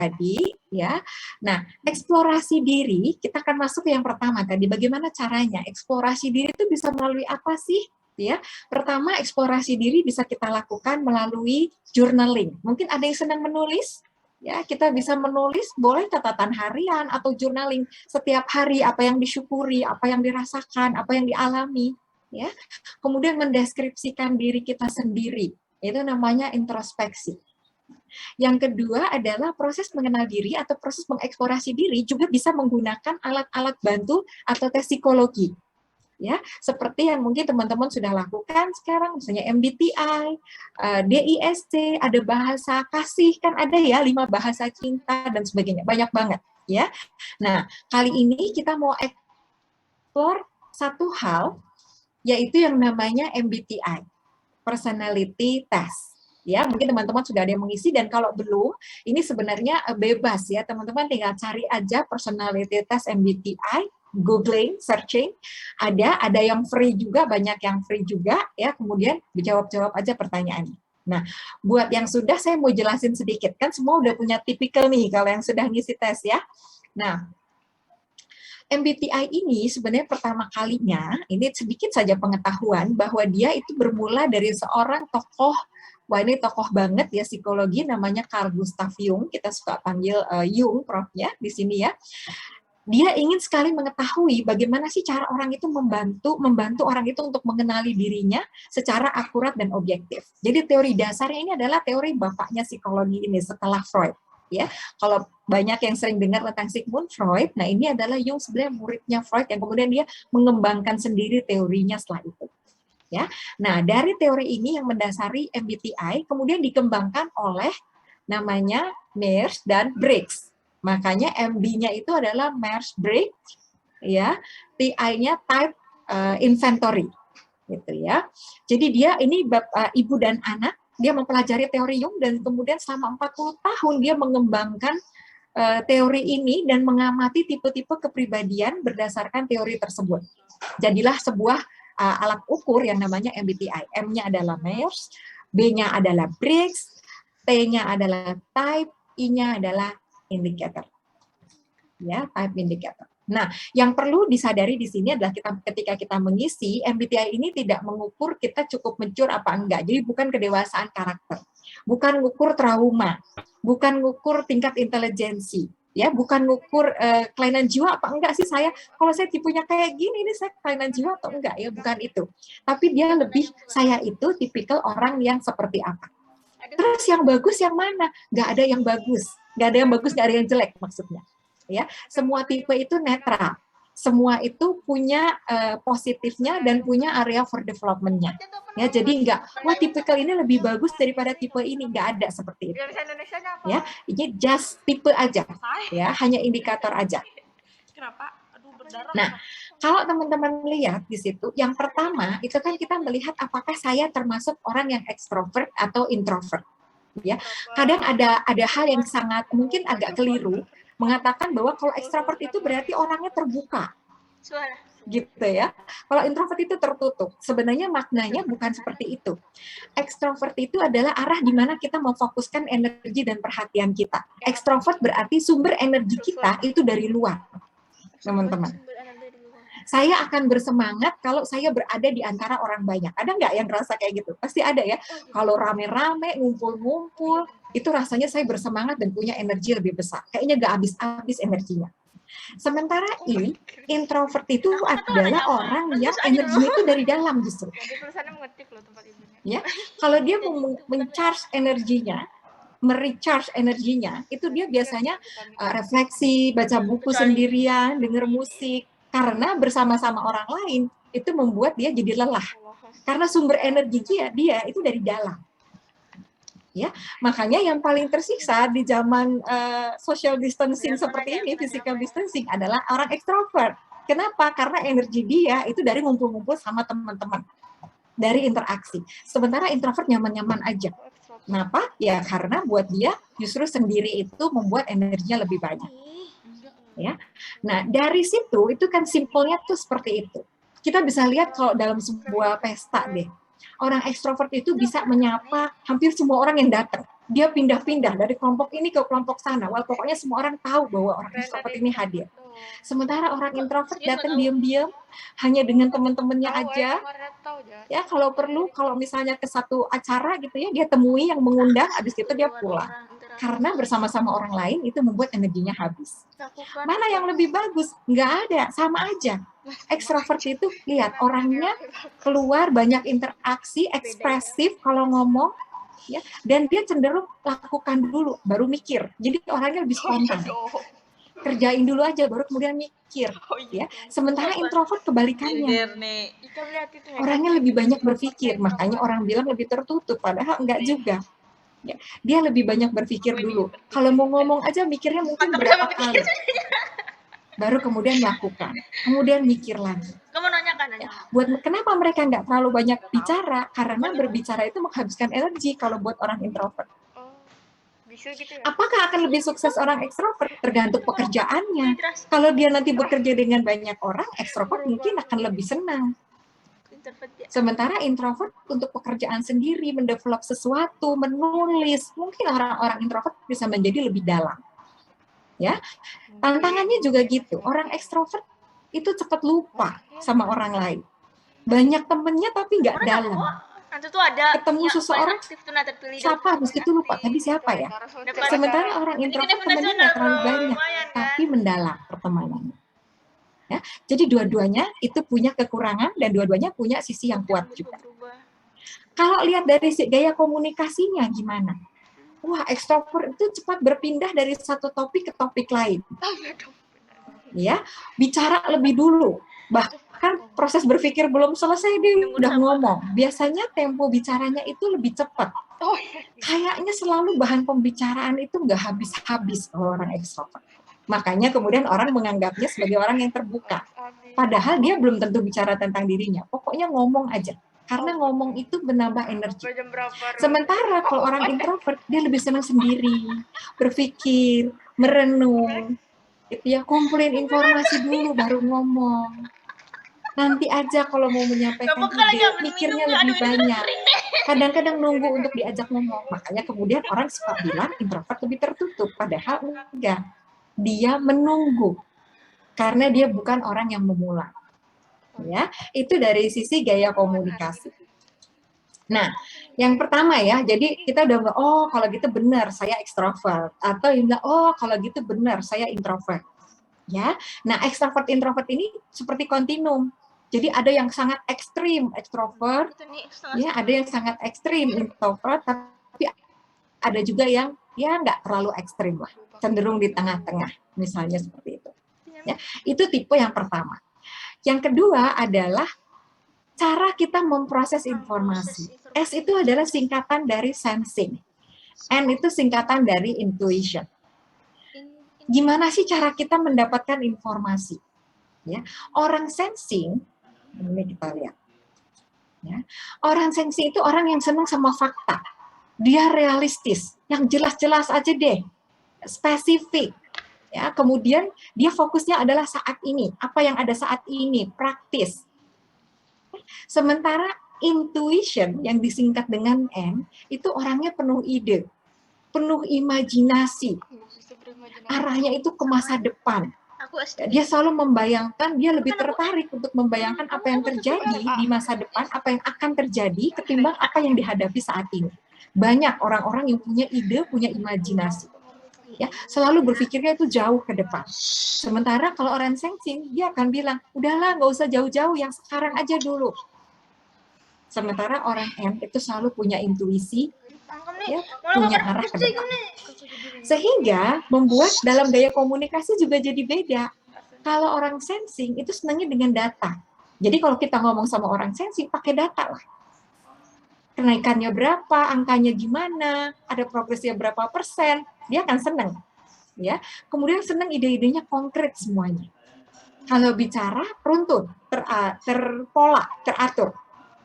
tadi, ya. Nah, eksplorasi diri, kita akan masuk ke yang pertama tadi. Bagaimana caranya? Eksplorasi diri itu bisa melalui apa sih? Ya, pertama eksplorasi diri bisa kita lakukan melalui journaling. Mungkin ada yang senang menulis, ya kita bisa menulis, boleh catatan harian atau journaling setiap hari apa yang disyukuri, apa yang dirasakan, apa yang dialami, ya. Kemudian mendeskripsikan diri kita sendiri, itu namanya introspeksi. Yang kedua adalah proses mengenal diri atau proses mengeksplorasi diri juga bisa menggunakan alat-alat bantu atau tes psikologi. Ya, seperti yang mungkin teman-teman sudah lakukan sekarang, misalnya MBTI, DISC, ada bahasa kasih, kan ada ya 5 bahasa cinta dan sebagainya, banyak banget ya. Nah, kali ini kita mau explore satu hal, yaitu yang namanya MBTI, Personality Test. Ya, mungkin teman-teman sudah ada yang mengisi, dan kalau belum, ini sebenarnya bebas ya, teman-teman tinggal cari aja Personality Test MBTI, googling, searching, ada yang free juga, banyak yang free juga ya, kemudian dijawab-jawab aja pertanyaannya. Nah, buat yang sudah, saya mau jelasin sedikit, kan semua udah punya tipikal nih kalau yang sudah ngisi tes ya. Nah, MBTI ini sebenarnya pertama kalinya, ini sedikit saja pengetahuan bahwa dia itu bermula dari seorang tokoh, wah ini tokoh banget ya psikologi, namanya Carl Gustav Jung, kita suka panggil Jung profnya di sini ya. Dia ingin sekali mengetahui bagaimana sih cara orang itu membantu orang itu untuk mengenali dirinya secara akurat dan objektif. Jadi teori dasarnya ini adalah teori bapaknya psikologi ini setelah Freud. Ya, kalau banyak yang sering dengar tentang Sigmund Freud, nah ini adalah Jung sebenarnya muridnya Freud yang kemudian dia mengembangkan sendiri teorinya setelah itu. Ya, nah dari teori ini yang mendasari MBTI kemudian dikembangkan oleh namanya Myers dan Briggs. Makanya MB-nya itu adalah Myers-Briggs, ya, TI-nya Type Inventory, gitu ya. Jadi dia ini ibu dan anak, dia mempelajari teori Jung dan kemudian selama 40 tahun dia mengembangkan teori ini dan mengamati tipe-tipe kepribadian berdasarkan teori tersebut. Jadilah sebuah alat ukur yang namanya MBTI. M-nya adalah Myers, B-nya adalah Briggs, T-nya adalah Type, I-nya adalah indicator, ya, type indicator. Nah, yang perlu disadari di sini adalah ketika kita mengisi MBTI ini tidak mengukur kita cukup mature apa enggak. Jadi bukan kedewasaan karakter, bukan ngukur trauma, bukan ngukur tingkat intelijensi, ya, bukan ngukur kelainan jiwa apa enggak sih saya. Kalau saya tipenya kayak gini, ini saya kelainan jiwa atau enggak ya, bukan itu. Tapi dia lebih saya itu tipikal orang yang seperti apa. Terus yang bagus yang mana? Nggak ada yang bagus. Nggak ada yang bagus, nggak ada yang jelek maksudnya. Ya, semua tipe itu netral. Semua itu punya positifnya dan punya area for development-nya. Ya, jadi nggak, wah tipikal ini lebih bagus daripada tipe ini, nggak ada seperti itu. Ya, ini just tipe aja. Ya, hanya indikator aja. Nah, kalau teman-teman lihat di situ, yang pertama itu kan kita melihat apakah saya termasuk orang yang ekstrovert atau introvert. Ya, kadang ada hal yang sangat mungkin agak keliru mengatakan bahwa kalau ekstrovert itu berarti orangnya terbuka, gitu ya. Kalau introvert itu tertutup. Sebenarnya maknanya bukan seperti itu. Ekstrovert itu adalah arah di mana kita memfokuskan energi dan perhatian kita. Ekstrovert berarti sumber energi kita itu dari luar, teman-teman. Saya akan bersemangat kalau saya berada di antara orang banyak. Ada nggak yang ngerasa kayak gitu? Pasti ada ya. Kalau rame-rame, ngumpul-ngumpul, itu rasanya saya bersemangat dan punya energi lebih besar. Kayaknya nggak habis-habis energinya. Sementara ini, introvert itu adalah orang yang energinya itu dari dalam justru. Ya, kalau dia men-charge energinya, merecharge energinya, itu dia biasanya refleksi, baca buku sendirian, denger musik, karena bersama-sama orang lain itu membuat dia jadi lelah. Karena sumber energi dia itu dari dalam. Ya, makanya yang paling tersiksa di zaman social distancing seperti ini, physical distancing adalah orang ekstrovert. Kenapa? Karena energi dia itu dari ngumpul-ngumpul sama teman-teman, dari interaksi. Sementara introvert nyaman-nyaman aja. Kenapa? Ya karena buat dia justru sendiri itu membuat energinya lebih banyak. Ya. Nah, dari situ itu kan simpelnya tuh seperti itu. Kita bisa lihat kalau dalam sebuah pesta deh. Orang ekstrovert itu bisa menyapa hampir semua orang yang datang. dia pindah-pindah dari kelompok ini ke kelompok sana. Wah, pokoknya semua orang tahu bahwa orang extrovert ini hadir. Sementara orang introvert datang diam-diam, hanya dengan teman-temannya aja. Ya, kalau perlu, kalau misalnya ke satu acara gitu ya, dia temui yang mengundang, habis itu dia pulang. Karena bersama-sama orang lain itu membuat energinya habis. Mana yang lebih bagus? Nggak ada, sama aja. Ekstrovert itu, lihat, orangnya keluar, banyak interaksi, ekspresif kalau ngomong, ya, dan dia cenderung lakukan dulu baru mikir, jadi orangnya lebih spontan, kerjain dulu aja baru kemudian mikir, ya. Sementara introvert kebalikannya, orangnya lebih banyak berpikir, makanya orang bilang lebih tertutup, padahal enggak juga, ya. Dia lebih banyak berpikir dulu, kalau mau ngomong aja mikirnya mungkin berapa kali, baru kemudian melakukan, kemudian mikir lagi. Buat kenapa mereka nggak terlalu banyak bicara? Karena berbicara itu menghabiskan energi kalau buat orang introvert. Apakah akan lebih sukses orang ekstrovert? Tergantung pekerjaannya. Kalau dia nanti bekerja dengan banyak orang, ekstrovert mungkin akan lebih senang. Sementara introvert untuk pekerjaan sendiri, mendevelop sesuatu, menulis, mungkin orang-orang introvert bisa menjadi lebih dalam. Ya, tantangannya juga gitu. Orang ekstrovert itu cepat lupa sama orang lain. Banyak temennya tapi nggak dalam. Ketemu seseorang, siapa habis itu lupa, tadi siapa ya? Sementara orang introvert temennya nggak terlalu banyak, tapi mendalam pertemanannya. Ya, jadi dua-duanya itu punya kekurangan dan dua-duanya punya sisi yang kuat juga. Kalau lihat dari gaya komunikasinya gimana? Wah, ekstrovert itu cepat berpindah dari satu topik ke topik lain. Ya, bicara lebih dulu. Bahkan proses berpikir belum selesai dia udah ngomong. Biasanya tempo bicaranya itu lebih cepat. Kayaknya selalu bahan pembicaraan itu nggak habis-habis orang ekstrovert. Makanya kemudian orang menganggapnya sebagai orang yang terbuka. Padahal dia belum tentu bicara tentang dirinya. Pokoknya ngomong aja. Karena ngomong itu menambah energi. Sementara kalau orang introvert, dia lebih senang sendiri, berpikir, merenung, gitu ya, kumpulin informasi dulu baru ngomong. Nanti aja kalau mau menyampaikan ide, mikirnya lebih banyak. Kadang-kadang nunggu untuk diajak ngomong. Makanya kemudian orang suka bilang introvert lebih tertutup. Padahal enggak. Dia menunggu. Karena dia bukan orang yang memulai. Ya, itu dari sisi gaya komunikasi. Nah, yang pertama ya, jadi kita udah bilang, oh kalau gitu benar saya ekstrovert. Atau yang bilang, oh kalau gitu benar saya introvert. Ya, nah ekstrovert introvert ini seperti kontinum. Jadi ada yang sangat ekstrim ekstrovert, ya ada yang sangat ekstrim introvert, tapi ada juga yang ya nggak terlalu ekstrim lah, cenderung di tengah-tengah, misalnya seperti itu. Ya, itu tipe yang pertama. Yang kedua adalah cara kita memproses informasi. S itu adalah singkatan dari sensing. N itu singkatan dari intuition. Gimana sih cara kita mendapatkan informasi? Ya, orang sensing, ini kita lihat. Ya, orang sensing itu orang yang senang sama fakta. Dia realistis, yang jelas-jelas aja deh, spesifik. Ya, kemudian dia fokusnya adalah saat ini, apa yang ada saat ini, praktis. Sementara intuition yang disingkat dengan N itu orangnya penuh ide, penuh imajinasi. Arahnya itu ke masa depan. Dia selalu membayangkan, dia lebih tertarik untuk membayangkan apa yang terjadi di masa depan, apa yang akan terjadi ketimbang apa yang dihadapi saat ini. Banyak orang-orang yang punya ide, punya imajinasi. Ya, selalu berpikirnya itu jauh ke depan. Sementara kalau orang sensing, dia akan bilang, udahlah nggak usah jauh-jauh, yang sekarang aja dulu. Sementara orang M itu selalu punya intuisi, ya, punya arah ke depan. Sehingga membuat dalam gaya komunikasi juga jadi beda. Kalau orang sensing itu senangnya dengan data. Jadi kalau kita ngomong sama orang sensing, pakai data lah. Kenaikannya berapa, angkanya gimana, ada progresnya berapa persen, dia akan senang. Ya. Kemudian senang ide-idenya konkret semuanya. Kalau bicara runtun, terpola, teratur.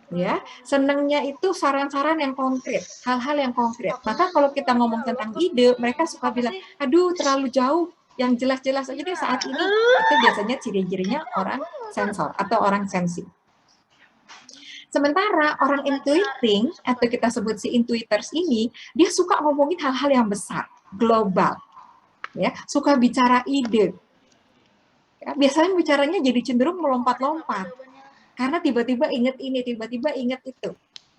Ya, senangnya itu saran-saran yang konkret, hal-hal yang konkret. Maka kalau kita ngomong tentang ide, mereka suka bilang, aduh terlalu jauh, yang jelas-jelas aja deh saat ini. Itu biasanya ciri-cirinya orang sensor atau orang sensing. Sementara orang intuiting atau kita sebut si intuiters ini, dia suka ngomongin hal-hal yang besar, global, ya, suka bicara ide. Ya, biasanya bicaranya jadi cenderung melompat-lompat karena tiba-tiba inget ini, tiba-tiba inget itu.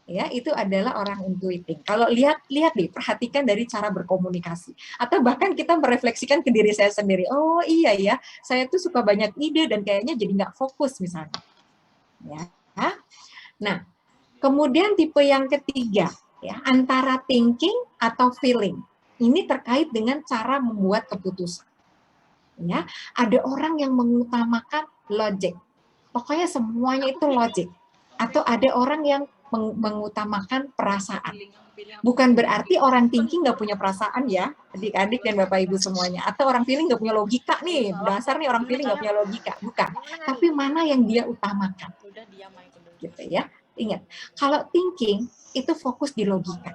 Ya, itu adalah orang intuiting. Kalau lihat deh, perhatikan dari cara berkomunikasi. Atau bahkan kita merefleksikan ke diri saya sendiri. Oh iya ya, saya tuh suka banyak ide dan kayaknya jadi nggak fokus misalnya. Ya. Nah, kemudian tipe yang ketiga, ya, antara thinking atau feeling. Ini terkait dengan cara membuat keputusan. Ya, ada orang yang mengutamakan logic. Pokoknya semuanya itu logic. Atau ada orang yang mengutamakan perasaan. Bukan berarti orang thinking nggak punya perasaan ya, adik-adik dan bapak ibu semuanya. Atau orang feeling nggak punya logika nih, dasar nih orang feeling nggak punya logika. Bukan. Tapi mana yang dia utamakan. Gitu ya. Ingat, kalau thinking itu fokus di logika.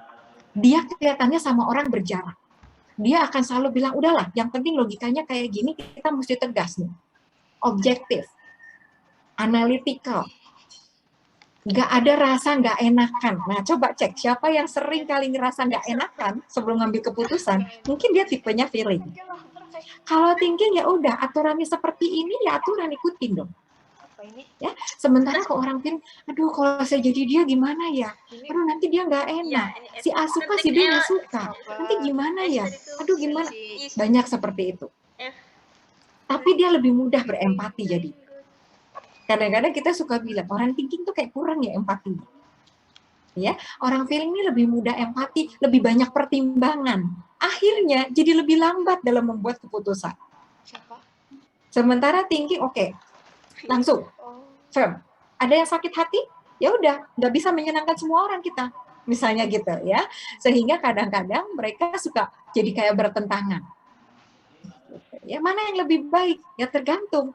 Dia kelihatannya sama orang berjarak. Dia akan selalu bilang, udahlah, yang penting logikanya kayak gini, kita mesti tegas nih. Objektif. Analytical. Nggak ada rasa nggak enakan. Nah, coba cek siapa yang sering kali ngerasa nggak enakan sebelum ngambil keputusan. Mungkin dia tipenya feeling. Kalau thinking ya udah, aturannya seperti ini ya aturan ikutin dong. Ya, sementara ke orang feeling, aduh kalau saya jadi dia gimana ya? Aduh nanti dia nggak enak. Si A suka, si B nggak suka. Nanti gimana ya? Aduh gimana? Banyak seperti itu. Tapi dia lebih mudah berempati jadi. Kadang-kadang kita suka bilang orang thinking tuh kayak kurang ya empatinya. Ya, orang feeling ini lebih mudah empati, lebih banyak pertimbangan. Akhirnya jadi lebih lambat dalam membuat keputusan. Sementara thinking oke, langsung firm. Ada yang sakit hati, ya udah, nggak bisa menyenangkan semua orang kita. Misalnya gitu ya. Sehingga kadang-kadang mereka suka jadi kayak bertentangan. Ya, mana yang lebih baik? Ya tergantung.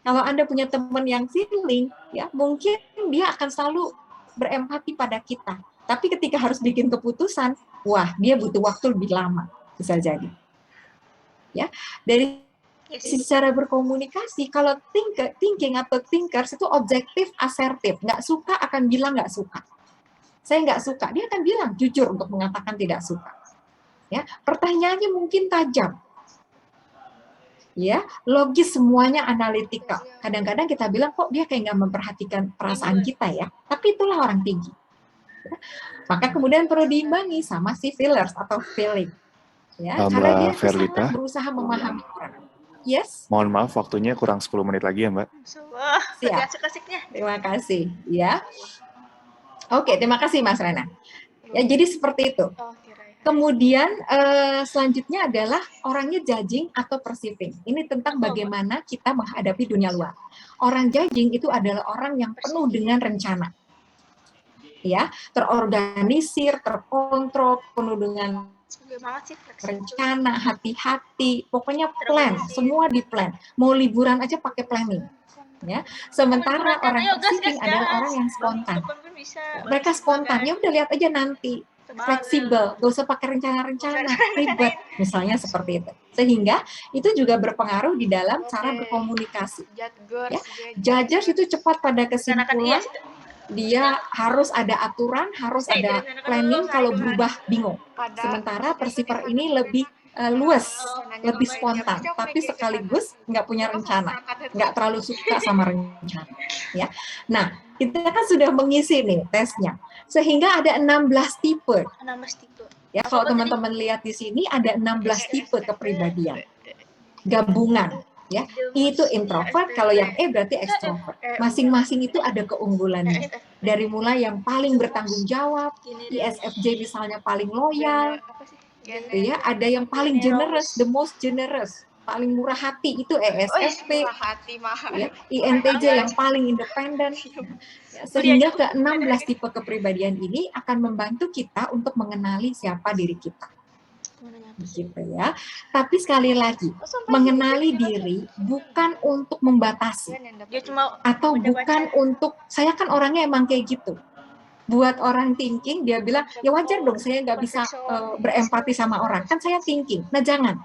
Kalau Anda punya teman yang feeling, ya mungkin dia akan selalu berempati pada kita. Tapi ketika harus bikin keputusan, wah dia butuh waktu lebih lama, bisa jadi. Ya, dari sisi cara berkomunikasi, kalau thinking atau thinkers itu objektif, asertif, nggak suka akan bilang nggak suka. Saya nggak suka, dia akan bilang jujur untuk mengatakan tidak suka. Ya, pertanyaannya mungkin tajam. Ya, logis semuanya analitikal. Kadang-kadang kita bilang kok dia kayak nggak memperhatikan perasaan kita ya, tapi itulah orang tinggi. Ya. Maka kemudian perlu diimbangi sama si feelers atau feeling. Ya, karena dia sangat berusaha memahami orang. Yes. Mohon maaf, waktunya kurang 10 menit lagi ya, Mbak. Siap. Terima kasih. Ya. Oke, terima kasih Mas Rena. Ya, jadi seperti itu. Kemudian selanjutnya adalah orangnya judging atau perceiving. Ini tentang bagaimana kita menghadapi dunia luar. Orang judging itu adalah orang yang penuh dengan rencana. Ya, terorganisir, terkontrol, penuh dengan rencana, hati-hati, pokoknya plan, semua di plan. Mau liburan aja pakai planning. Ya, sementara orang perceiving adalah orang yang spontan. Mereka spontan, ya udah lihat aja nanti. Fleksibel, gak usah pakai rencana-rencana, ribet, misalnya seperti itu. Sehingga itu juga berpengaruh di dalam cara berkomunikasi. Ya, judgers itu cepat pada kesimpulan, dia harus ada aturan, harus ada planning, kalau berubah bingung. Sementara perceiver ini lebih luas, lebih spontan, tapi sekaligus nggak punya rencana, nggak terlalu suka sama rencana. Ya, nah kita kan sudah mengisi nih tesnya, sehingga ada 16 tipe. Ya, kalau teman-teman lihat di sini ada 16 tipe kepribadian, gabungan. Ya, I itu introvert, kalau yang E berarti extrovert. Masing-masing itu ada keunggulannya. Dari mulai yang paling bertanggung jawab, ISFJ misalnya paling loyal, gitu ya. Ada yang paling generous, the most generous, paling murah hati itu ESFP. Ya, INTJ yang paling independen. Ya, sehingga ke-16 tipe kepribadian ini akan membantu kita untuk mengenali siapa diri kita. Gitu ya. Tapi sekali lagi, mengenali diri bukan untuk membatasi atau bukan untuk saya kan orangnya emang kayak gitu. Buat orang thinking dia bilang ya wajar dong saya nggak bisa berempati sama orang, kan saya thinking. Nah jangan,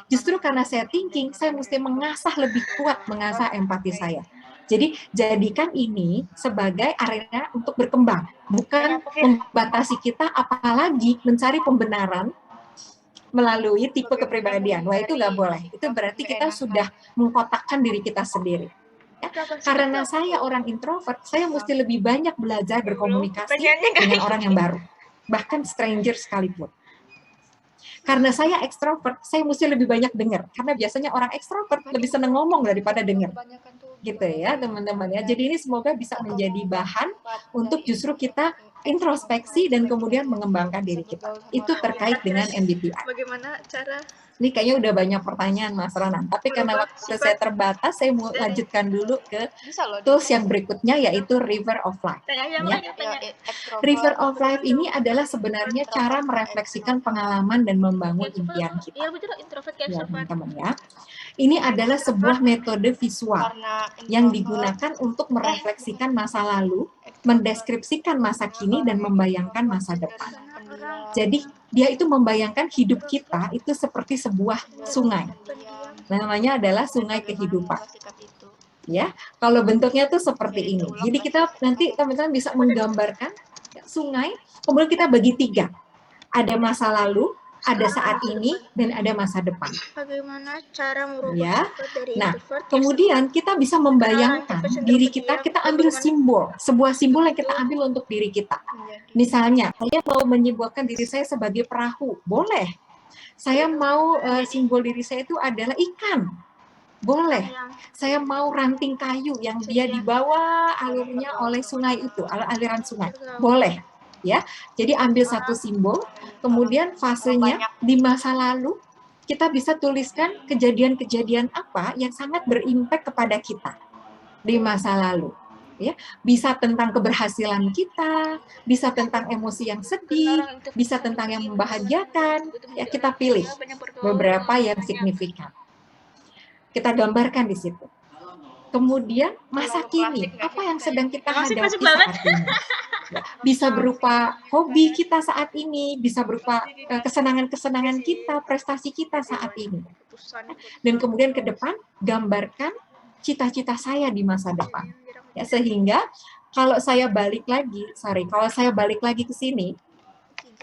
justru karena saya thinking saya mesti mengasah lebih kuat mengasah empati saya. Jadi jadikan ini sebagai arena untuk berkembang, bukan membatasi kita, apalagi mencari pembenaran melalui tipe kepribadian. Wah, itu nggak boleh. Itu berarti kita sudah mengkotakkan diri kita sendiri. Ya, karena saya orang introvert, saya mesti lebih banyak belajar berkomunikasi dengan orang yang baru, bahkan stranger sekalipun. Karena saya ekstrovert, saya mesti lebih banyak dengar. Karena biasanya orang ekstrovert lebih senang ngomong daripada dengar. Gitu ya, teman-teman ya. Jadi ini semoga bisa menjadi bahan untuk justru kita introspeksi dan kemudian mengembangkan diri kita. Itu terkait dengan MBTI. Bagaimana cara Ini kayaknya udah banyak pertanyaan Mas Ronan, tapi karena waktu saya terbatas, saya mau lanjutkan dulu ke tools yang berikutnya, yaitu River of Life. Ya. River of Life ini adalah sebenarnya cara merefleksikan pengalaman dan membangun impian kita. Iya, betul, introvert kayak Ya, extrovert. teman-teman ya. Ini adalah sebuah metode visual yang digunakan untuk merefleksikan masa lalu, mendeskripsikan masa kini, dan membayangkan masa depan. Jadi, dia itu membayangkan hidup kita itu seperti sebuah sungai. Namanya adalah sungai kehidupan. Ya, kalau bentuknya tuh seperti ini. Jadi kita nanti teman-teman bisa menggambarkan sungai, kemudian kita bagi 3. Ada masa lalu, ada saat ini, dan ada masa depan. Bagaimana cara merubah Ya. sifat dari Nah, introvert ke kemudian kita bisa membayangkan diri kita ambil simbol, sebuah simbol yang kita ambil untuk diri kita. Misalnya, saya mau menyimbolkan diri saya sebagai perahu, boleh. Saya mau simbol diri saya itu adalah ikan, boleh. Saya mau ranting kayu yang dia dibawa alurnya oleh sungai itu, aliran sungai, boleh. Ya, jadi ambil satu simbol, kemudian fasenya di masa lalu, kita bisa tuliskan kejadian-kejadian apa yang sangat berimpact kepada kita di masa lalu. Ya, bisa tentang keberhasilan kita, bisa tentang emosi yang sedih, bisa tentang yang membahagiakan. Ya, kita pilih beberapa yang signifikan. Kita gambarkan di situ. Kemudian masa kini, apa yang sedang kita hadapi saat ini? Ya, bisa berupa hobi kita saat ini, bisa berupa kesenangan-kesenangan kita, prestasi kita saat ini. Dan kemudian ke depan, gambarkan cita-cita saya di masa depan. Ya, sehingga kalau saya balik lagi ke sini,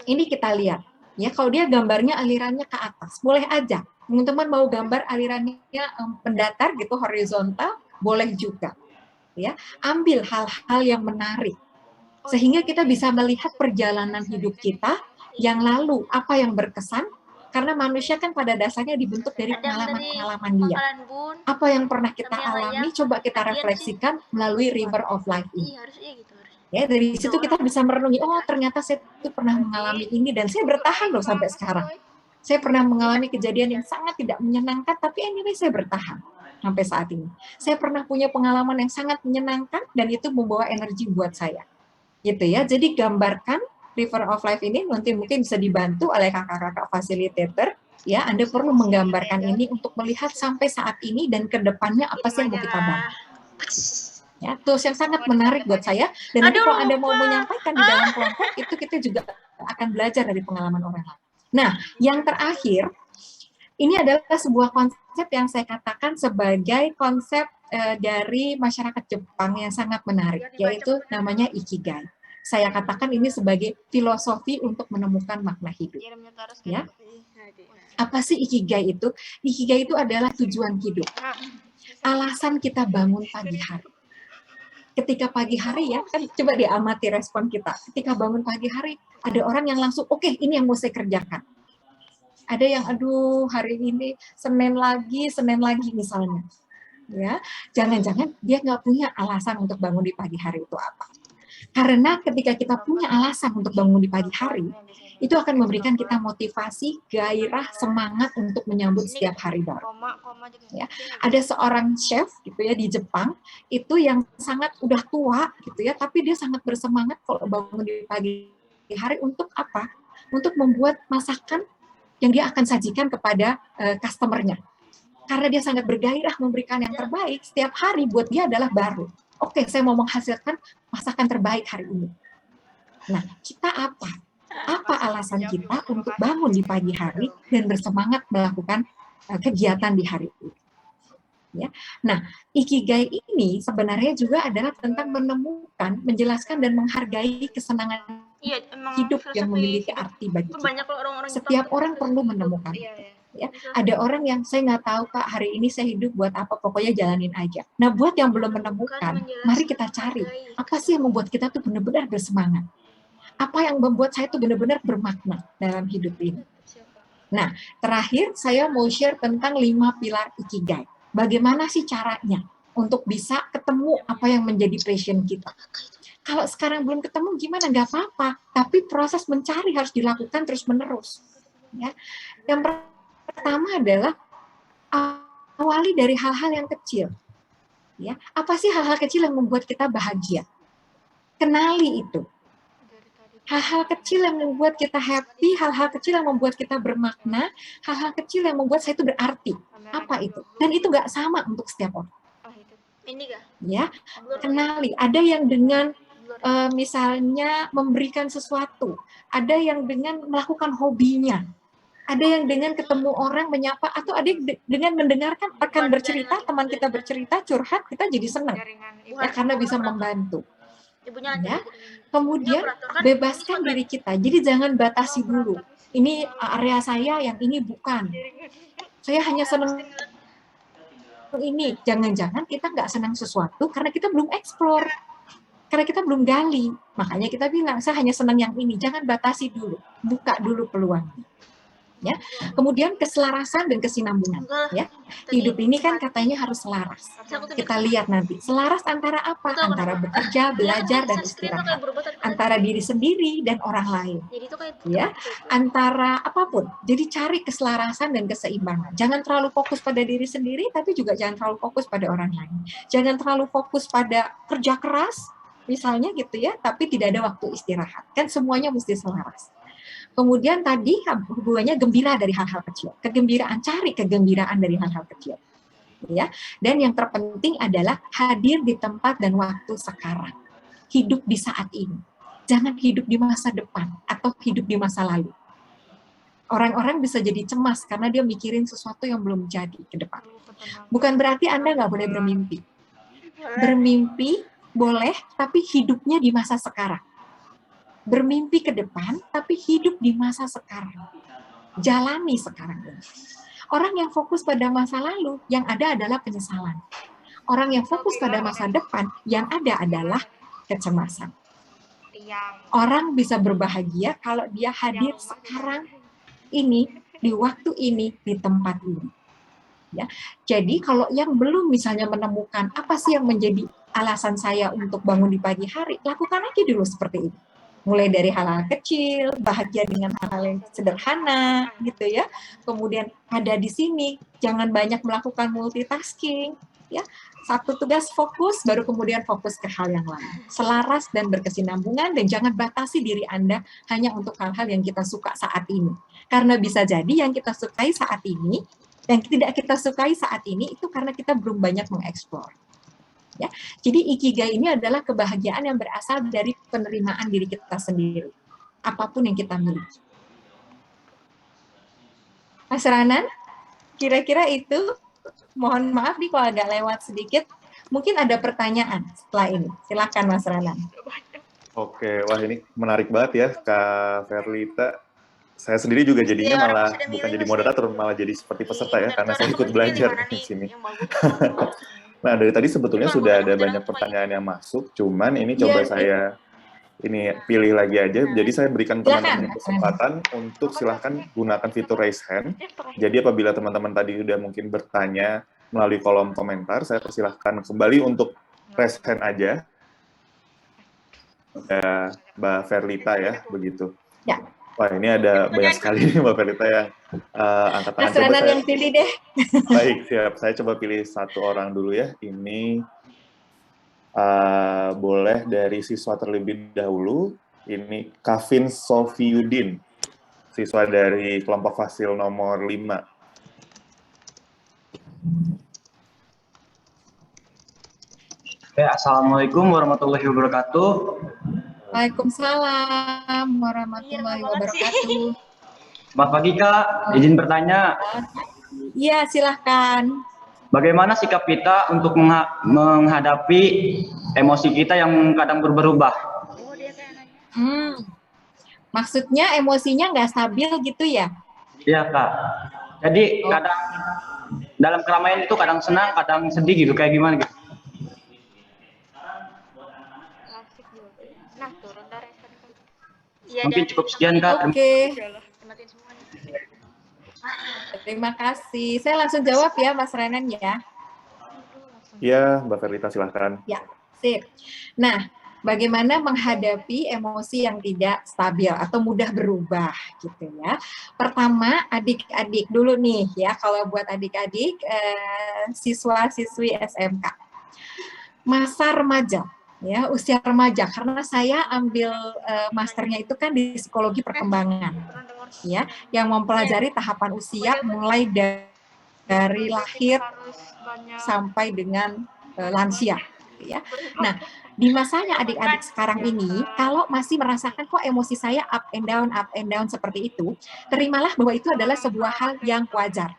ini kita lihat. Ya, kalau dia gambarnya alirannya ke atas, boleh aja. Teman-teman mau gambar alirannya mendatar gitu, horizontal, boleh juga. Ya, ambil hal-hal yang menarik. Sehingga kita bisa melihat perjalanan hidup kita yang lalu, apa yang berkesan, karena manusia kan pada dasarnya dibentuk dari pengalaman-pengalaman dia. Apa yang pernah kita alami, coba kita refleksikan melalui River of Life ini. Ya, dari situ kita bisa merenungi, oh ternyata saya itu pernah mengalami ini, dan saya bertahan loh sampai sekarang. Saya pernah mengalami kejadian yang sangat tidak menyenangkan, tapi anyway saya bertahan sampai saat ini. Saya pernah punya pengalaman yang sangat menyenangkan, dan itu membawa energi buat saya. Gitu ya, jadi gambarkan River of Life ini, nanti mungkin bisa dibantu oleh kakak-kakak fasilitator, ya, Anda perlu menggambarkan ini untuk melihat sampai saat ini dan ke depannya apa sih yang mau kita bangun. Ya, tools yang sangat menarik buat saya, dan nanti kalau Anda mau menyampaikan di dalam kelompok, itu kita juga akan belajar dari pengalaman orang lain. Nah, yang terakhir, ini adalah sebuah konsep yang saya katakan sebagai konsep dari masyarakat Jepang yang sangat menarik, yaitu namanya Ikigai. Saya katakan ini sebagai filosofi untuk menemukan makna hidup. Ya, apa sih Ikigai itu? Ikigai itu adalah tujuan hidup. Alasan kita bangun pagi hari. Ketika pagi hari ya, kan coba diamati respon kita. Ketika bangun pagi hari, ada orang yang langsung, oke, ini yang mau saya kerjakan. Ada yang, aduh, hari ini Senin lagi misalnya. Ya, jangan-jangan dia nggak punya alasan untuk bangun di pagi hari itu apa. Karena ketika kita punya alasan untuk bangun di pagi hari, itu akan memberikan kita motivasi, gairah, semangat untuk menyambut setiap hari baru. Ya, ada seorang chef gitu ya di Jepang itu yang sangat udah tua gitu ya, tapi dia sangat bersemangat kalau bangun di pagi hari untuk apa? Untuk membuat masakan yang dia akan sajikan kepada customer-nya. Karena dia sangat bergairah memberikan yang terbaik, setiap hari buat dia adalah baru. Oke, saya mau menghasilkan masakan terbaik hari ini. Nah, kita apa? Apa alasan kita untuk bangun di pagi hari dan bersemangat melakukan kegiatan di hari itu? Ya. Nah, ikigai ini sebenarnya juga adalah tentang menemukan, menjelaskan dan menghargai kesenangan Iya, emang hidup yang filosofi memiliki hidup arti bagi itu kita. banyak loh orang-orang Jepang Setiap tuh orang perlu filosofi hidup. menemukan Iya, itu. iya. Ya, Filosofi ada hidup. orang yang saya nggak tahu Kak, hari ini saya hidup buat apa, pokoknya jalanin aja. Nah, buat yang belum menemukan, mari kita cari apa sih yang membuat kita tuh benar-benar bersemangat. Apa yang membuat saya tuh benar-benar bermakna dalam hidup ini. Nah, terakhir saya mau share tentang 5 pilar ikigai. Bagaimana sih caranya untuk bisa ketemu apa yang menjadi passion kita. Kalau sekarang belum ketemu gimana? Nggak apa-apa. Tapi proses mencari harus dilakukan terus-menerus. Ya. Yang pertama adalah awali dari hal-hal yang kecil. Ya. Apa sih hal-hal kecil yang membuat kita bahagia? Kenali itu. Hal-hal kecil yang membuat kita happy, hal-hal kecil yang membuat kita bermakna, hal-hal kecil yang membuat saya itu berarti. Apa itu? Dan itu nggak sama untuk setiap orang. Ini kah? Ya, kenali. Ada yang dengan misalnya memberikan sesuatu, ada yang dengan melakukan hobinya, ada yang dengan ketemu orang menyapa, atau ada yang dengan mendengarkan rekan bercerita, teman kita bercerita, curhat, kita jadi senang ya karena bisa membantu. Ya. Kemudian bebaskan diri kita, jadi jangan batasi dulu. Ini area saya, yang ini bukan. Saya hanya senang ini. Jangan-jangan kita nggak senang sesuatu karena kita belum eksplor. Karena kita belum gali, makanya kita bilang, saya hanya senang yang ini, jangan batasi dulu, buka dulu peluangnya. Ya. Kemudian keselarasan dan kesinambungan. Ya. Hidup ini kan katanya harus selaras. Kita lihat nanti, selaras antara apa? Antara bekerja, belajar, dan istirahat. Antara diri sendiri dan orang lain. Ya. Antara apapun. Jadi cari keselarasan dan keseimbangan. Jangan terlalu fokus pada diri sendiri, tapi juga jangan terlalu fokus pada orang lain. Jangan terlalu fokus pada kerja keras, misalnya gitu ya, tapi tidak ada waktu istirahat. Kan semuanya mesti selaras. Kemudian tadi hubungannya gembira dari hal-hal kecil. Kegembiraan, cari kegembiraan dari hal-hal kecil. Ya. Dan yang terpenting adalah hadir di tempat dan waktu sekarang. Hidup di saat ini. Jangan hidup di masa depan atau hidup di masa lalu. Orang-orang bisa jadi cemas karena dia mikirin sesuatu yang belum jadi ke depan. Bukan berarti Anda nggak boleh bermimpi. Bermimpi boleh, tapi hidupnya di masa sekarang. Bermimpi ke depan, tapi hidup di masa sekarang. Jalani sekarang ini. Orang yang fokus pada masa lalu, yang ada adalah penyesalan. Orang yang fokus pada masa depan, yang ada adalah kecemasan. Orang bisa berbahagia kalau dia hadir sekarang ini, di waktu ini, di tempat ini. Ya. Jadi kalau yang belum misalnya menemukan apa sih yang menjadi alasan saya untuk bangun di pagi hari, lakukan aja dulu seperti ini. Mulai dari hal-hal kecil, bahagia dengan hal-hal yang sederhana, gitu ya. Kemudian ada di sini, jangan banyak melakukan multitasking, ya. Satu tugas fokus, baru kemudian fokus ke hal yang lain. Selaras dan berkesinambungan, dan jangan batasi diri Anda hanya untuk hal-hal yang kita suka saat ini. Karena bisa jadi yang kita sukai saat ini, yang tidak kita sukai saat ini, itu karena kita belum banyak mengeksplor. Ya. Jadi ikigai ini adalah kebahagiaan yang berasal dari penerimaan diri kita sendiri, apapun yang kita miliki. Mas Ranan, kira-kira itu. Mohon maaf nih kalau agak lewat sedikit. Mungkin ada pertanyaan setelah ini. Silakan Mas Ranan. Oke, wah ini menarik banget ya Kak Verlita. Saya sendiri juga jadinya malah bukan jadi moderator, malah jadi seperti peserta ya, karena saya ikut belajar di sini. Nah, dari tadi sebetulnya sudah ada banyak pertanyaan yang masuk, cuman ini coba saya pilih lagi aja. Jadi saya berikan teman-teman kesempatan untuk silahkan gunakan fitur raise hand. Jadi apabila teman-teman tadi sudah mungkin bertanya melalui kolom komentar, saya persilahkan kembali untuk raise hand aja. Mbak Verlita ya, begitu. Ya. Wah, ini ada banyak sekali nih Mbak Verlita yang angkat tangan. Mas Ranan yang pilih deh. Baik, siap. Saya coba pilih satu orang dulu ya. Ini boleh dari siswa terlebih dahulu. Ini Kavin Sofiudin, siswa dari kelompok Fasil nomor 5. Assalamualaikum warahmatullahi wabarakatuh. Waalaikumsalam warahmatullahi wabarakatuh. Selamat pagi Kak, izin bertanya. Iya, silahkan. bagaimana sikap kita untuk menghadapi emosi kita yang kadang berubah-ubah? Oh, dia kayak nanya. Maksudnya emosinya nggak stabil gitu ya? Iya, Kak. Jadi kadang dalam keramaian itu kadang senang, kadang sedih gitu, kayak gimana gitu. Lasik juga. Nah, turun dari kan. Iya, Mungkin dan cukup sekian, Kak. Oke, matiin semuanya. terima kasih. Saya langsung jawab ya, Mas Renan ya. Iya, Mbak Ferlita silahkan. Ya, sip. Nah, bagaimana menghadapi emosi yang tidak stabil atau mudah berubah gitu ya. Pertama, adik-adik dulu nih ya, kalau buat adik-adik siswa-siswi SMK. Masa remaja ya, usia remaja, karena saya ambil masternya itu kan di psikologi perkembangan ya, yang mempelajari tahapan usia mulai dari lahir sampai dengan lansia ya. Nah, di masanya adik-adik sekarang ini, kalau masih merasakan kok emosi saya up and down seperti itu, terimalah bahwa itu adalah sebuah hal yang wajar.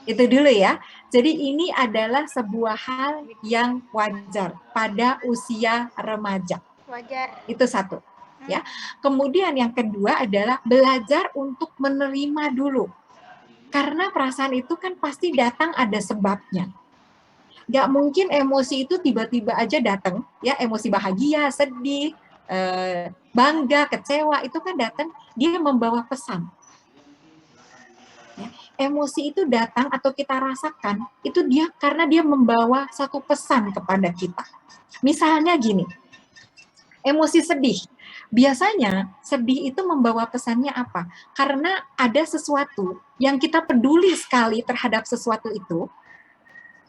Itu dulu ya. Jadi ini adalah sebuah hal yang wajar pada usia remaja. Wajar. Itu satu. Ya. Kemudian yang kedua adalah belajar untuk menerima dulu. Karena perasaan itu kan pasti datang ada sebabnya. Gak mungkin emosi itu tiba-tiba aja datang, ya, emosi bahagia, sedih, bangga, kecewa, itu kan datang, dia membawa pesan. Ya, emosi itu datang atau kita rasakan, itu dia karena dia membawa satu pesan kepada kita. Misalnya gini, emosi sedih. Biasanya sedih itu membawa pesannya apa? Karena ada sesuatu yang kita peduli sekali terhadap sesuatu itu,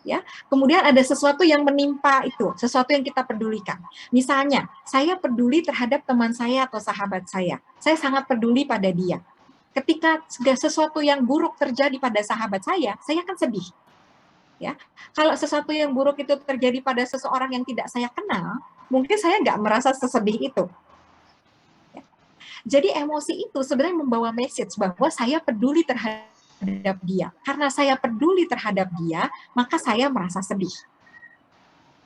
ya. Kemudian ada sesuatu yang menimpa itu, sesuatu yang kita pedulikan. Misalnya, saya peduli terhadap teman saya atau sahabat saya. Saya sangat peduli pada dia. Ketika sesuatu yang buruk terjadi pada sahabat saya akan sedih. Ya, kalau sesuatu yang buruk itu terjadi pada seseorang yang tidak saya kenal, mungkin saya nggak merasa sesedih itu. Ya. Jadi emosi itu sebenarnya membawa message bahwa saya peduli terhadap dia. Karena saya peduli terhadap dia, maka saya merasa sedih.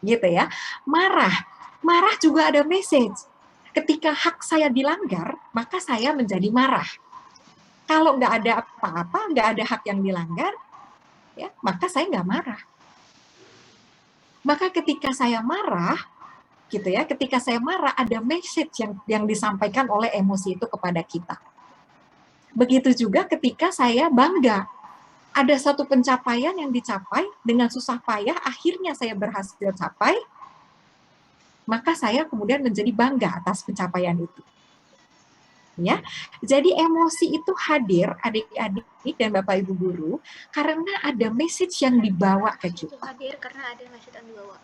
Gitu ya. Marah juga ada message. Ketika hak saya dilanggar, maka saya menjadi marah. Kalau nggak ada apa-apa, nggak ada hak yang dilanggar, ya, maka saya nggak marah. Maka ketika saya marah, gitu ya, ketika saya marah ada message yang disampaikan oleh emosi itu kepada kita. Begitu juga ketika saya bangga, ada satu pencapaian yang dicapai dengan susah payah, akhirnya saya berhasil capai, maka saya kemudian menjadi bangga atas pencapaian itu. Ya, jadi emosi itu hadir adik-adik dan bapak ibu guru karena ada message yang dibawa ke kita. Hadir karena ada message yang dibawa.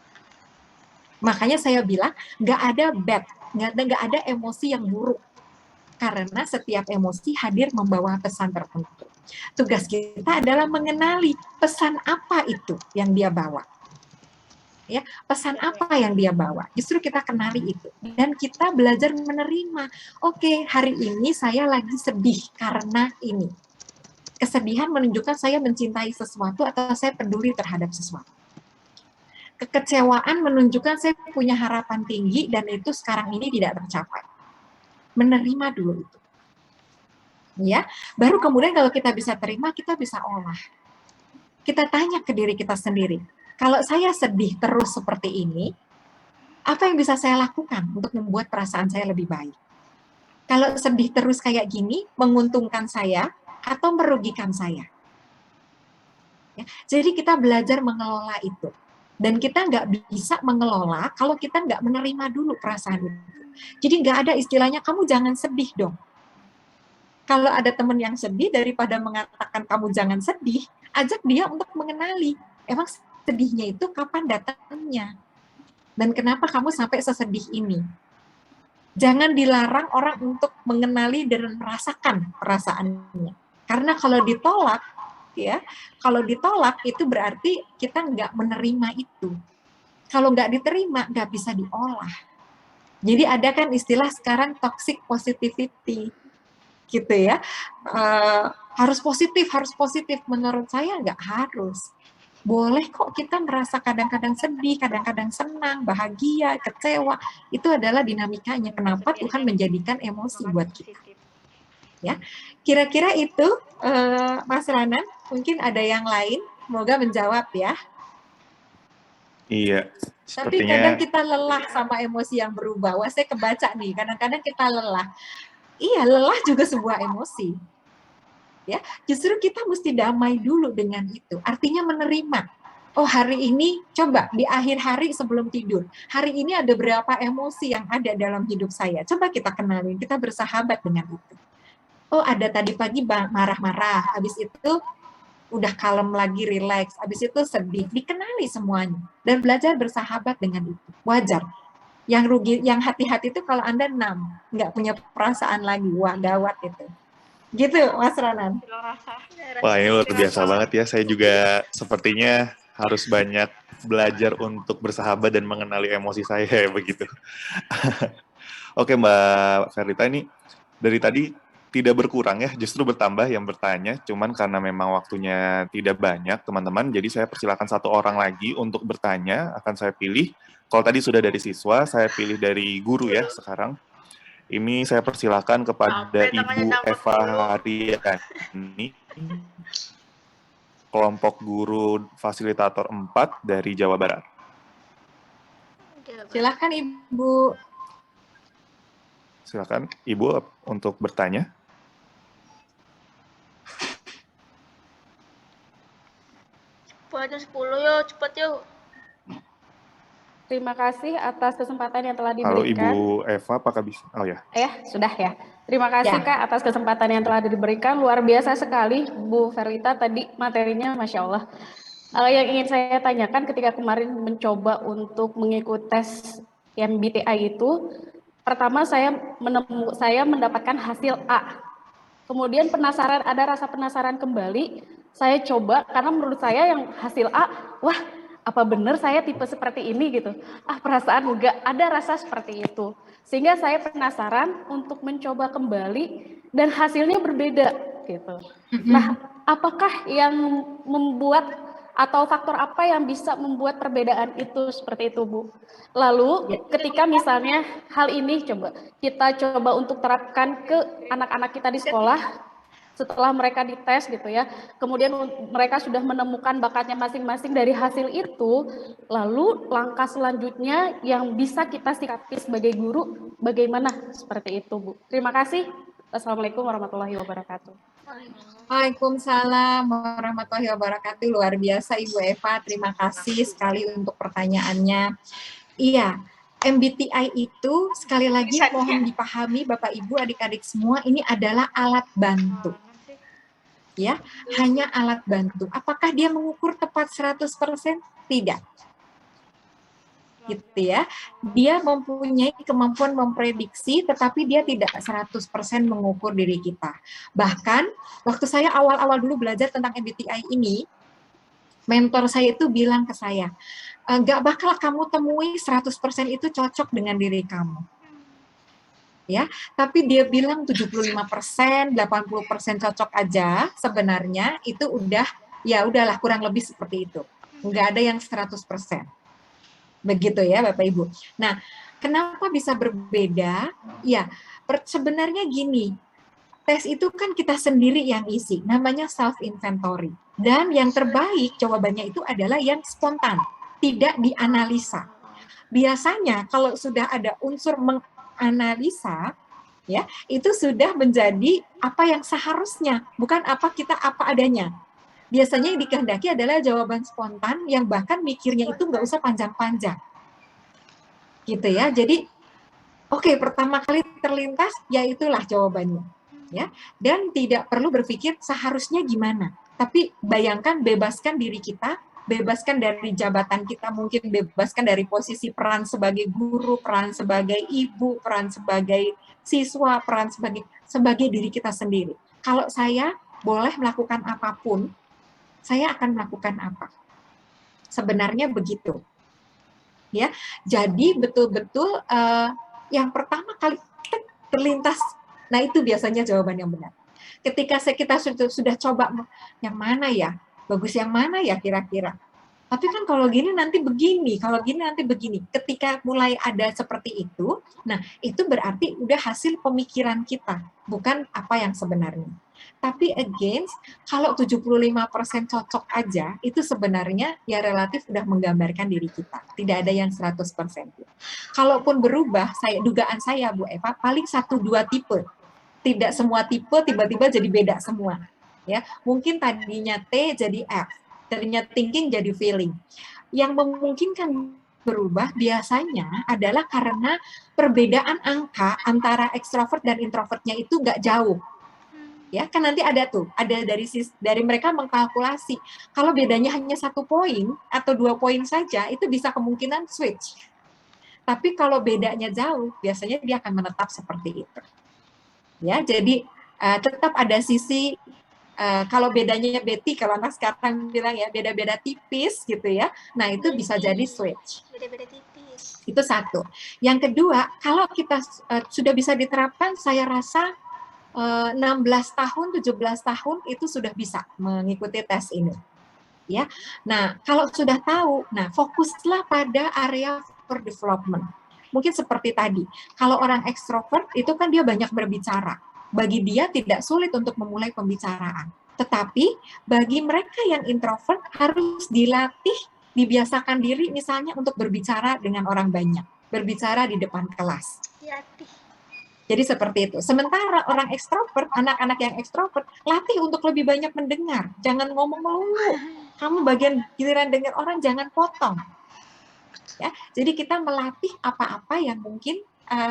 Makanya saya bilang nggak ada bad, nggak ada emosi yang buruk karena setiap emosi hadir membawa pesan tertentu. Tugas kita adalah mengenali pesan apa itu yang dia bawa. Ya, pesan apa yang dia bawa, justru kita kenali itu dan kita belajar menerima. Oke, hari ini saya lagi sedih karena ini. Kesedihan menunjukkan saya mencintai sesuatu atau saya peduli terhadap sesuatu. Kekecewaan menunjukkan saya punya harapan tinggi dan itu sekarang ini tidak tercapai. Menerima dulu itu. Ya, baru kemudian kalau kita bisa terima, kita bisa olah. Kita tanya ke diri kita sendiri. Kalau saya sedih terus seperti ini, apa yang bisa saya lakukan untuk membuat perasaan saya lebih baik? Kalau sedih terus kayak gini, menguntungkan saya atau merugikan saya? Ya, jadi kita belajar mengelola itu. Dan kita nggak bisa mengelola kalau kita nggak menerima dulu perasaan itu. Jadi nggak ada istilahnya, kamu jangan sedih dong. Kalau ada teman yang sedih, daripada mengatakan kamu jangan sedih, ajak dia untuk mengenali. Emang sedihnya itu kapan datangnya? Dan kenapa kamu sampai sesedih ini? Jangan dilarang orang untuk mengenali dan merasakan perasaannya. Karena kalau ditolak, ya, kalau ditolak itu berarti kita nggak menerima itu. Kalau nggak diterima, nggak bisa diolah. Jadi ada kan istilah sekarang toxic positivity, gitu ya. harus positif. Menurut saya nggak harus. Boleh kok kita merasa kadang-kadang sedih, kadang-kadang senang, bahagia, kecewa. Itu adalah dinamikanya. Kenapa Tuhan menjadikan emosi buat kita. Ya, kira-kira itu Mas Ranan. Mungkin ada yang lain. Semoga menjawab ya. Iya, Tapi sepertinya kadang kita lelah sama emosi yang berubah. Wah, saya kebaca nih. Kadang-kadang kita lelah. Iya, lelah juga sebuah emosi. Ya, justru kita mesti damai dulu dengan itu. Artinya menerima. Oh, hari ini coba di akhir hari sebelum tidur. Hari ini ada berapa emosi yang ada dalam hidup saya. Coba kita kenalin, kita bersahabat dengan itu. Oh, ada tadi pagi marah-marah. Habis itu udah kalem lagi, relax. Habis itu sedih. Dikenali semuanya dan belajar bersahabat dengan itu. Wajar. Yang rugi, yang hati-hati itu kalau Anda nggak punya perasaan lagi. Wah, gawat itu. Gitu, Mas Ranan. wah ini luar biasa banget ya. Saya juga sepertinya harus banyak belajar untuk bersahabat dan mengenali emosi saya ya begitu. Oke Mbak Ferlita, ini dari tadi tidak berkurang ya, justru bertambah yang bertanya. Cuman karena memang waktunya tidak banyak teman-teman, jadi saya persilakan satu orang lagi untuk bertanya. Akan saya pilih. Kalau tadi sudah dari siswa, saya pilih dari guru ya sekarang. Ini saya persilakan kepada Ibu Eva Haryani, kelompok guru fasilitator 4 dari Jawa Barat. Silakan Ibu. Silakan Ibu untuk bertanya. Jam 10 yuk, cepet yuk. Terima kasih atas kesempatan yang telah Halo diberikan. Ibu Eva, apakah bisa? Oh ya. Sudah ya. Terima kasih Ya. Kak atas kesempatan yang telah diberikan. Luar biasa sekali Bu Ferlita tadi materinya, Masya Allah. Yang ingin saya tanyakan ketika kemarin mencoba untuk mengikuti tes MBTI itu, pertama saya mendapatkan hasil A. Kemudian penasaran, ada rasa penasaran kembali. Saya coba karena menurut saya yang hasil A, wah apa benar saya tipe seperti ini gitu. Perasaan enggak ada rasa seperti itu. Sehingga saya penasaran untuk mencoba kembali dan hasilnya berbeda gitu. Nah, apakah yang membuat atau faktor apa yang bisa membuat perbedaan itu seperti itu, Bu? Lalu ketika misalnya hal ini kita coba untuk terapkan ke anak-anak kita di sekolah, setelah mereka dites gitu ya, kemudian mereka sudah menemukan bakatnya masing-masing dari hasil itu, lalu langkah selanjutnya yang bisa kita sikapi sebagai guru, bagaimana seperti itu, Bu? Terima kasih. Assalamualaikum warahmatullahi wabarakatuh. Waalaikumsalam warahmatullahi wabarakatuh. Luar biasa Ibu Eva, terima kasih sekali untuk pertanyaannya. Iya, MBTI itu sekali lagi mohon dipahami Bapak Ibu, adik-adik semua, ini adalah alat bantu. Ya, hanya alat bantu. Apakah dia mengukur tepat 100%? Tidak. Gitu ya. Dia mempunyai kemampuan memprediksi, tetapi dia tidak 100% mengukur diri kita. Bahkan, waktu saya awal-awal dulu belajar tentang MBTI ini, mentor saya itu bilang ke saya, nggak bakal kamu temui 100% itu cocok dengan diri kamu. Ya, tapi dia bilang 75%, 80% cocok aja, sebenarnya itu udahlah kurang lebih seperti itu. Nggak ada yang 100%. Begitu ya Bapak Ibu. Nah, kenapa bisa berbeda? Ya, sebenarnya gini, tes itu kan kita sendiri yang isi, namanya self-inventory. Dan yang terbaik jawabannya itu adalah yang spontan, tidak dianalisa. Biasanya kalau sudah ada unsur menganalisa, ya, itu sudah menjadi apa yang seharusnya, bukan apa adanya. Biasanya yang dikehendaki adalah jawaban spontan yang bahkan mikirnya itu nggak usah panjang-panjang. Gitu ya. Jadi, oke, pertama kali terlintas, ya itulah jawabannya. Ya, dan tidak perlu berpikir seharusnya gimana. Tapi bayangkan, bebaskan diri kita, bebaskan dari jabatan kita, mungkin bebaskan dari posisi peran sebagai guru, peran sebagai ibu, peran sebagai siswa, peran sebagai diri kita sendiri. Kalau saya boleh melakukan apapun, saya akan melakukan apa? Sebenarnya begitu. Ya, jadi betul-betul yang pertama kali terlintas, nah itu biasanya jawaban yang benar. Ketika kita sudah coba yang mana ya, bagus yang mana ya kira-kira. Tapi kan kalau gini nanti begini, kalau gini nanti begini. Ketika mulai ada seperti itu, nah itu berarti udah hasil pemikiran kita, bukan apa yang sebenarnya. Tapi again, kalau 75% cocok aja, itu sebenarnya ya relatif udah menggambarkan diri kita. Tidak ada yang 100%. Kalaupun berubah, dugaan saya Bu Eva, paling 1-2 tipe. Tidak semua tipe tiba-tiba jadi beda semua. Ya, mungkin tadinya T jadi F, tadinya thinking jadi feeling. Yang memungkinkan berubah biasanya adalah karena perbedaan angka antara ekstrovert dan introvertnya itu nggak jauh. Ya, kan nanti ada dari mereka mengkalkulasi kalau bedanya hanya 1 poin atau 2 poin saja itu bisa kemungkinan switch. Tapi kalau bedanya jauh biasanya dia akan menetap seperti itu. Ya, jadi tetap ada sisi kalau bedanya Betty, kalau anak sekarang bilang ya beda-beda tipis gitu ya. Nah, itu bisa jadi switch. Beda-beda tipis. Itu satu. Yang kedua, kalau kita sudah bisa diterapkan, saya rasa 16 tahun, 17 tahun itu sudah bisa mengikuti tes ini. Ya. Nah, kalau sudah tahu, nah fokuslah pada area for development. Mungkin seperti tadi, kalau orang ekstrovert itu kan dia banyak berbicara. Bagi dia tidak sulit untuk memulai pembicaraan. Tetapi bagi mereka yang introvert harus dilatih, dibiasakan diri misalnya untuk berbicara dengan orang banyak, berbicara di depan kelas. Dilatih. Jadi seperti itu. Sementara orang ekstrovert, anak-anak yang ekstrovert, latih untuk lebih banyak mendengar. Jangan ngomong melulu. Kamu bagian giliran dengar orang, jangan potong. Ya, jadi kita melatih apa-apa yang mungkin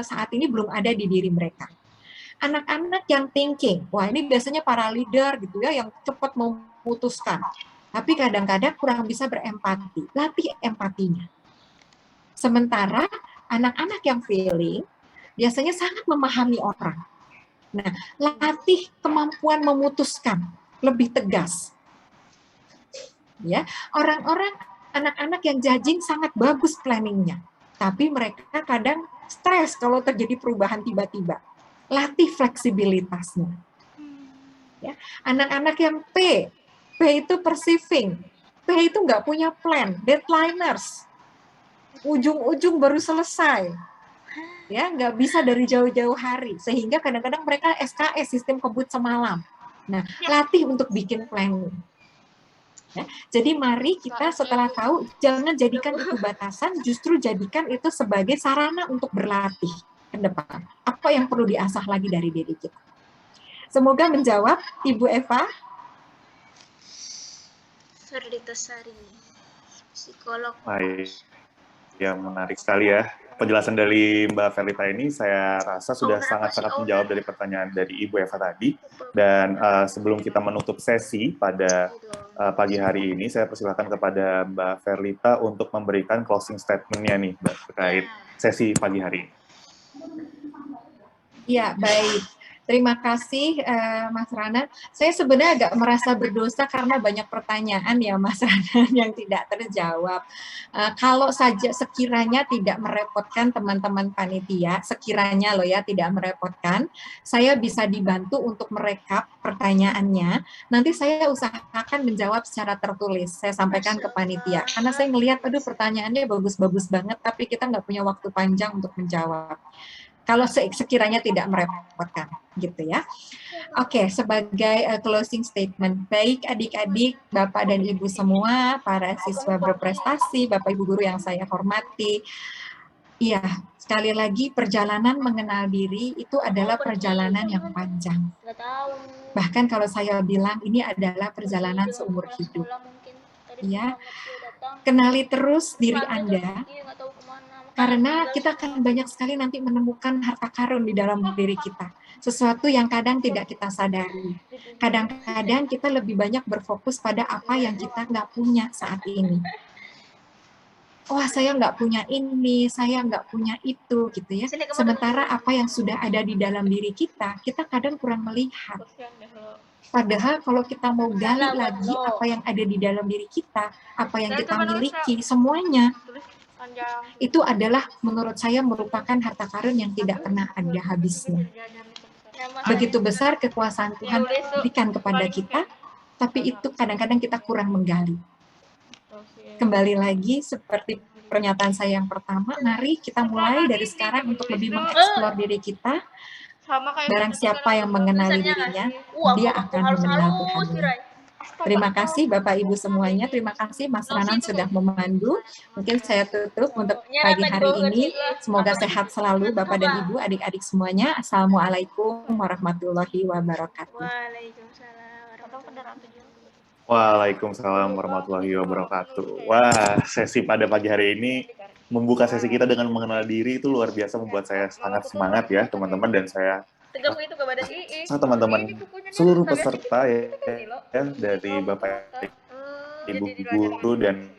saat ini belum ada di diri mereka. Anak-anak yang thinking, wah ini biasanya para leader gitu ya, yang cepat memutuskan. Tapi kadang-kadang kurang bisa berempati. Latih empatinya. Sementara anak-anak yang feeling, biasanya sangat memahami orang. Nah, latih kemampuan memutuskan, lebih tegas. Ya, orang-orang, anak-anak yang judging sangat bagus planningnya, tapi mereka kadang stres kalau terjadi perubahan tiba-tiba. Latih fleksibilitasnya. Ya, anak-anak yang P itu perceiving, P itu nggak punya plan, deadliners, ujung-ujung baru selesai. Ya, nggak bisa dari jauh-jauh hari, sehingga kadang-kadang mereka SKS, sistem kebut semalam. Nah, latih untuk bikin planning. Ya, jadi mari kita setelah tahu, jangan jadikan itu batasan, justru jadikan itu sebagai sarana untuk berlatih ke depan. Apa yang perlu diasah lagi dari diri kita. Semoga menjawab, Ibu Eva. Ferlitasari, psikolog. Baik, ya menarik sekali ya. Penjelasan dari Mbak Ferlita ini saya rasa sudah sangat-sangat menjawab dari pertanyaan dari Ibu Eva tadi. Dan sebelum kita menutup sesi pada pagi hari ini, saya persilakan kepada Mbak Ferlita untuk memberikan closing statement-nya nih, Mbak, terkait sesi pagi hari ini. Ya, baik. Terima kasih, Mas Rana. Saya sebenarnya agak merasa berdosa karena banyak pertanyaan ya, Mas Rana, yang tidak terjawab. Kalau saja sekiranya tidak merepotkan teman-teman panitia, sekiranya loh ya, tidak merepotkan, saya bisa dibantu untuk merekap pertanyaannya. Nanti saya usahakan menjawab secara tertulis. Saya sampaikan ke panitia. Karena saya melihat, aduh pertanyaannya bagus-bagus banget, tapi kita nggak punya waktu panjang untuk menjawab. Kalau sekiranya tidak merepotkan, gitu ya. Oke, sebagai closing statement, baik adik-adik, Bapak dan Ibu semua, para siswa berprestasi, Bapak Ibu guru yang saya hormati, iya, sekali lagi perjalanan mengenal diri itu adalah perjalanan yang panjang. Bahkan kalau saya bilang ini adalah perjalanan seumur hidup. Ya, kenali terus diri Anda. Karena kita akan banyak sekali nanti menemukan harta karun di dalam diri kita. Sesuatu yang kadang tidak kita sadari. Kadang-kadang kita lebih banyak berfokus pada apa yang kita nggak punya saat ini. Wah, saya nggak punya ini, saya nggak punya itu, gitu ya. Sementara apa yang sudah ada di dalam diri kita, kita kadang kurang melihat. Padahal kalau kita mau gali lagi apa yang ada di dalam diri kita, apa yang kita miliki, semuanya, itu adalah menurut saya merupakan harta karun yang tidak pernah ada habisnya. Begitu besar kekuasaan Tuhan berikan kepada kita, tapi itu kadang-kadang kita kurang menggali. Kembali lagi seperti pernyataan saya yang pertama, mari kita mulai dari sekarang untuk lebih mengeksplor diri kita. Barang siapa yang mengenali dirinya, dia akan mengenal Tuhan. Terima kasih Bapak Ibu semuanya, terima kasih Mas Ranan sudah memandu. Mungkin saya tutup untuk pagi hari ini. Semoga sehat selalu Bapak dan Ibu, adik-adik semuanya. Assalamualaikum warahmatullahi wabarakatuh. Waalaikumsalam warahmatullahi wabarakatuh. Wah, sesi pada pagi hari ini membuka sesi kita dengan mengenal diri itu luar biasa, membuat saya sangat semangat ya teman-teman, dan saya teman-teman seluruh peserta ya dari Bapak Ibu guru dan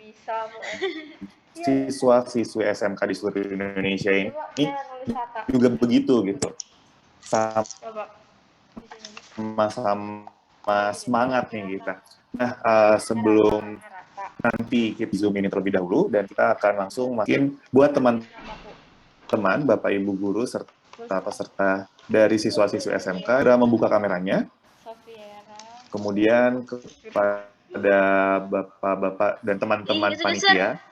siswa-siswi SMK di seluruh Indonesia ini juga begitu gitu, sama semangat nih kita. Nah, sebelum nanti kita zoom ini terlebih dahulu, dan kita akan langsung mungkin buat teman-teman Bapak Ibu guru serta peserta dari siswa-siswi SMK membuka kameranya, kemudian kepada bapak-bapak dan teman-teman panitia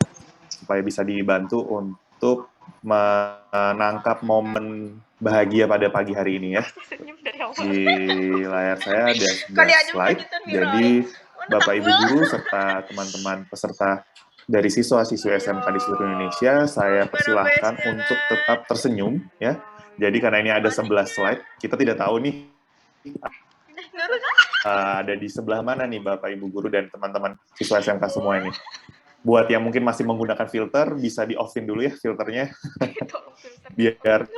supaya bisa dibantu untuk menangkap momen bahagia pada pagi hari ini ya. Di layar saya ada 11 slide, jadi Bapak Ibu guru serta teman-teman peserta dari siswa-siswi SMK di seluruh Indonesia, saya persilahkan untuk tetap tersenyum ya. Jadi karena ini ada 11 slide, kita tidak tahu nih ada di sebelah mana nih Bapak Ibu guru dan teman-teman siswa SMK semua ini. Buat yang mungkin masih menggunakan filter, bisa di-off-in dulu ya filternya. Biar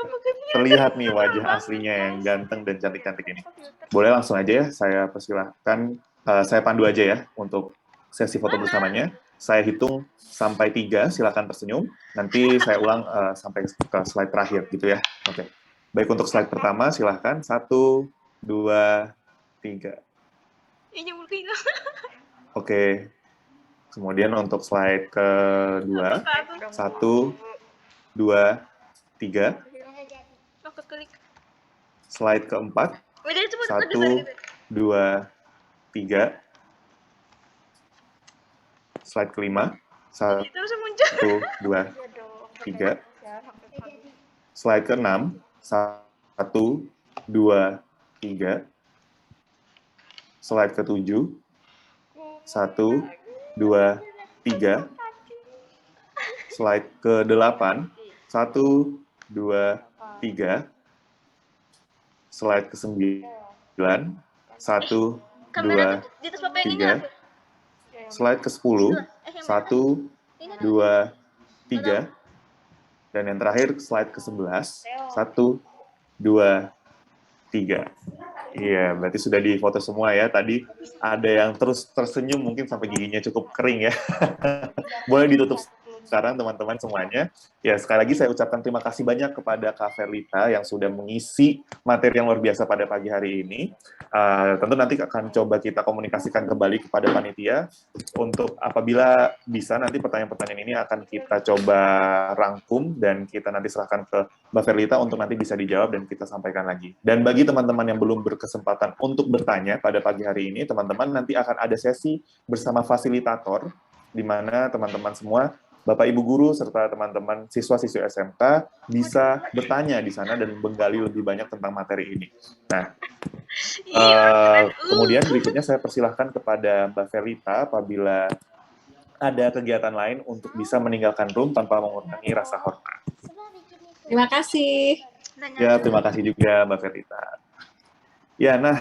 terlihat nih wajah aslinya yang ganteng dan cantik-cantik ini. Boleh langsung aja ya, saya persilahkan, saya pandu aja ya untuk sesi foto bersamanya. Saya hitung sampai 3, silakan tersenyum. Nanti saya ulang sampai ke slide terakhir gitu ya. Oke. Baik, untuk slide pertama silahkan. 1, 2, 3. Oke. Kemudian untuk slide kedua, 1, 2, 3. Slide keempat, 1, 2, 3. Slide kelima, 1, 2, 3. Slide keenam, 1, 2, 3. Slide ketujuh, 1, 2, 3. Slide ke-8, 1, 2, 3. Slide ke-9, 1, 2, 3. Slide ke-10, 1, 2, 3. Dan yang terakhir slide ke-11, 1, 2, 3. Iya, berarti sudah difoto semua ya. Tadi ada yang terus tersenyum, mungkin sampai giginya cukup kering ya. Boleh ditutup sekarang teman-teman semuanya. Ya, sekali lagi saya ucapkan terima kasih banyak kepada Kak Verlita yang sudah mengisi materi yang luar biasa pada pagi hari ini. Tentu nanti akan coba kita komunikasikan kembali kepada panitia untuk apabila bisa nanti pertanyaan-pertanyaan ini akan kita coba rangkum dan kita nanti serahkan ke Mbak Verlita untuk nanti bisa dijawab dan kita sampaikan lagi. Dan bagi teman-teman yang belum berkesempatan untuk bertanya pada pagi hari ini, teman-teman nanti akan ada sesi bersama fasilitator di mana teman-teman semua Bapak Ibu guru serta teman-teman siswa-siswi SMK bisa bertanya di sana dan menggali lebih banyak tentang materi ini. Nah, kemudian berikutnya saya persilahkan kepada Mbak Verlita apabila ada kegiatan lain untuk bisa meninggalkan room tanpa mengurangi rasa hormat. Terima kasih. Ya, terima kasih juga Mbak Verlita. Ya, nah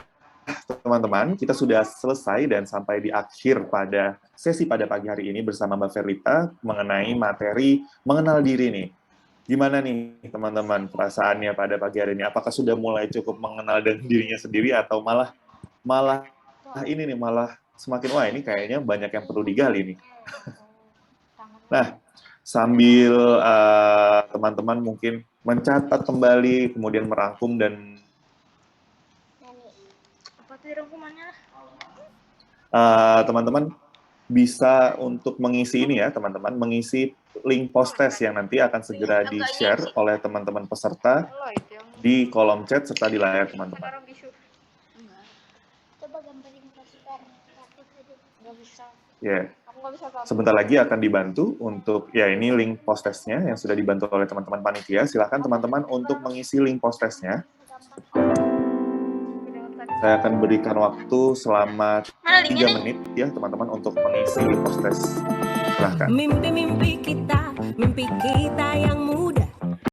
teman-teman, kita sudah selesai dan sampai di akhir pada sesi pada pagi hari ini bersama Mbak Verlita mengenai materi mengenal diri nih. Gimana nih teman-teman perasaannya pada pagi hari ini? Apakah sudah mulai cukup mengenal dengan dirinya sendiri atau malah ini nih malah semakin wah ini kayaknya banyak yang perlu digali nih. Nah, sambil teman-teman mungkin mencatat kembali kemudian merangkum dan teman-teman bisa untuk mengisi ini ya teman-teman, mengisi link post test yang nanti akan segera di-share oleh teman-teman peserta di kolom chat serta di layar teman-teman. Orang bisu. Coba gambarin kasihkan. Nggak bisa. Ya, Aku nggak bisa gambar. sebentar lagi akan dibantu untuk, ya ini link post testnya yang sudah dibantu oleh teman-teman panitia. Silakan teman-teman untuk mengisi link post testnya. Saya akan berikan waktu selama 3 menit ya teman-teman untuk mengisi link post test. Silahkan. Mimpi-mimpi kita yang muda